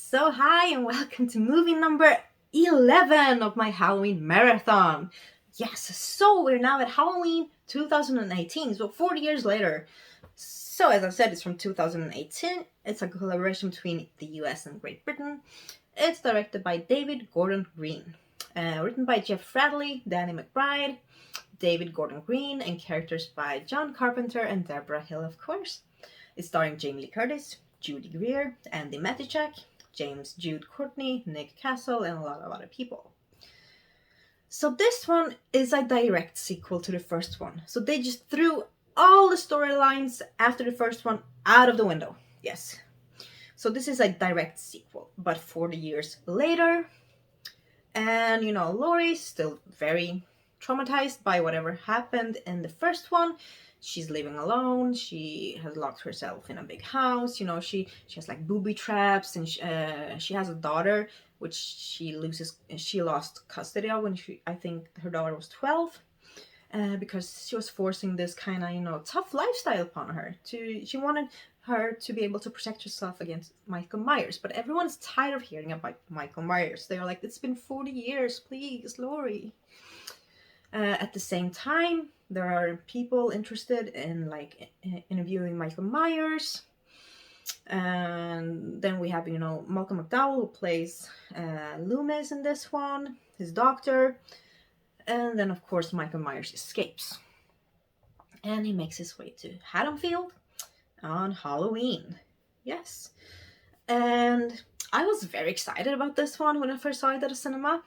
So hi and welcome to movie number 11 of my Halloween marathon. Yes, so we're now at Halloween 2018, so 40 years later. So as I said, it's from 2018. It's a collaboration between the US and Great Britain. It's directed by David Gordon Green. Written by Jeff Bradley, Danny McBride, David Gordon Green, and characters by John Carpenter and Deborah Hill, of course. It's starring Jamie Lee Curtis, Judy Greer, Andy Matichak, James Jude Courtney, Nick Castle, and a lot of other people. So this one is a direct sequel to the first one. So they just threw all the storylines after the first one out of the window. Yes. So this is a direct sequel, but 40 years later. And Laurie's still very traumatized by whatever happened in the first one. She's living alone. She has locked herself in a big house. She has like booby traps, and she has a daughter which she lost custody of when I think her daughter was 12, because she was forcing this kind of tough lifestyle upon her. She wanted her to be able to protect herself against Michael Myers, but everyone's tired of hearing about Michael Myers. They're like, it's been 40 years, please, Laurie. At the same time, there are people interested in interviewing Michael Myers. And then we have, Malcolm McDowell, who plays Loomis in this one, his doctor. And then, of course, Michael Myers escapes. And he makes his way to Haddonfield on Halloween. Yes. And I was very excited about this one when I first saw it at the cinema.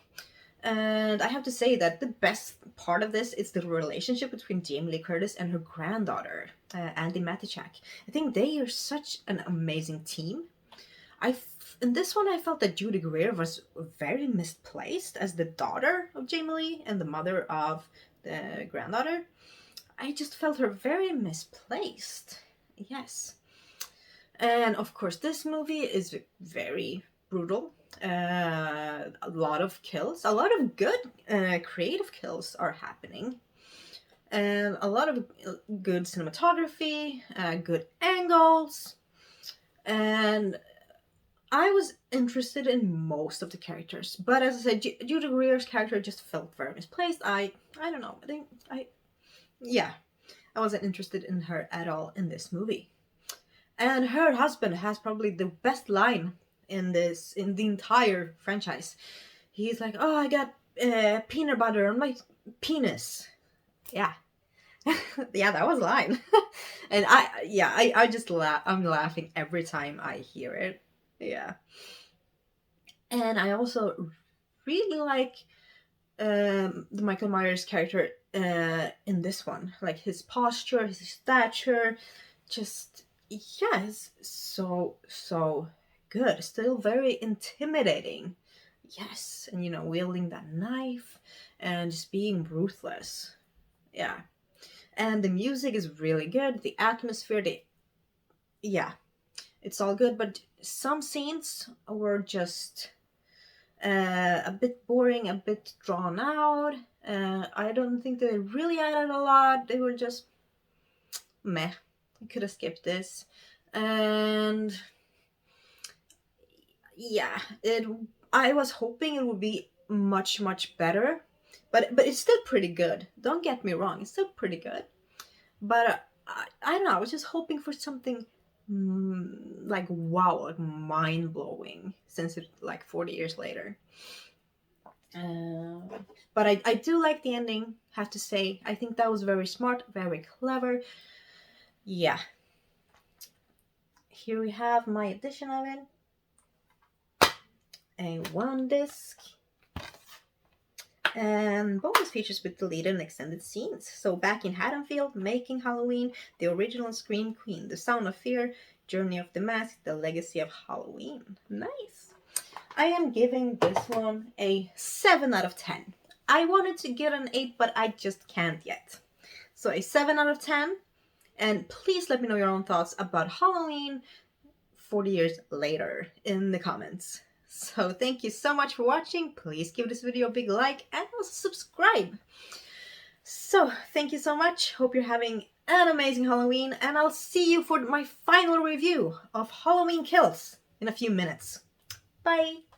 And I have to say that the best part of this is the relationship between Jamie Lee Curtis and her granddaughter, Andy Matichak. I think they are such an amazing team. In this one, I felt that Judy Greer was very misplaced as the daughter of Jamie Lee and the mother of the granddaughter. I just felt her very misplaced. Yes. And of course, this movie is very brutal. A lot of kills, a lot of good creative kills are happening, and a lot of good cinematography, good angles, and I was interested in most of the characters, but as I said, Judy Greer's character just felt very misplaced. I don't know. I wasn't interested in her at all in this movie. And her husband has probably the best line in the entire franchise. He's like, "Oh, I got peanut butter on my penis." Yeah. Yeah, that was a line. And I just laugh. I'm laughing every time I hear it. Yeah. And I also really like the Michael Myers character in this one. Like his posture, his stature, just it's so good. Still very intimidating. Yes, and wielding that knife and just being ruthless. Yeah. And the music is really good. The atmosphere, it's all good, but some scenes were just a bit boring, a bit drawn out. I don't think they really added a lot. They were just meh. You could have skipped this. And I was hoping it would be much better, but it's still pretty good. Don't get me wrong, it's still pretty good. But I don't know. I was just hoping for something like wow, like mind blowing, since it's like 40 years later. But I do like the ending. Have to say, I think that was very smart, very clever. Yeah. Here we have my edition of it. A 1-disc. And bonus features with deleted and extended scenes. So back in Haddonfield, Making Halloween, the original Scream Queen, The Sound of Fear, Journey of the Mask, The Legacy of Halloween. Nice. I am giving this one a 7 out of 10. I wanted to get an 8, but I just can't yet. So a 7 out of 10. And please let me know your own thoughts about Halloween 40 years later in the comments. So thank you so much for watching. Please give this video a big like and also subscribe. So thank you so much. Hope you're having an amazing Halloween, and I'll see you for my final review of Halloween Kills in a few minutes. Bye!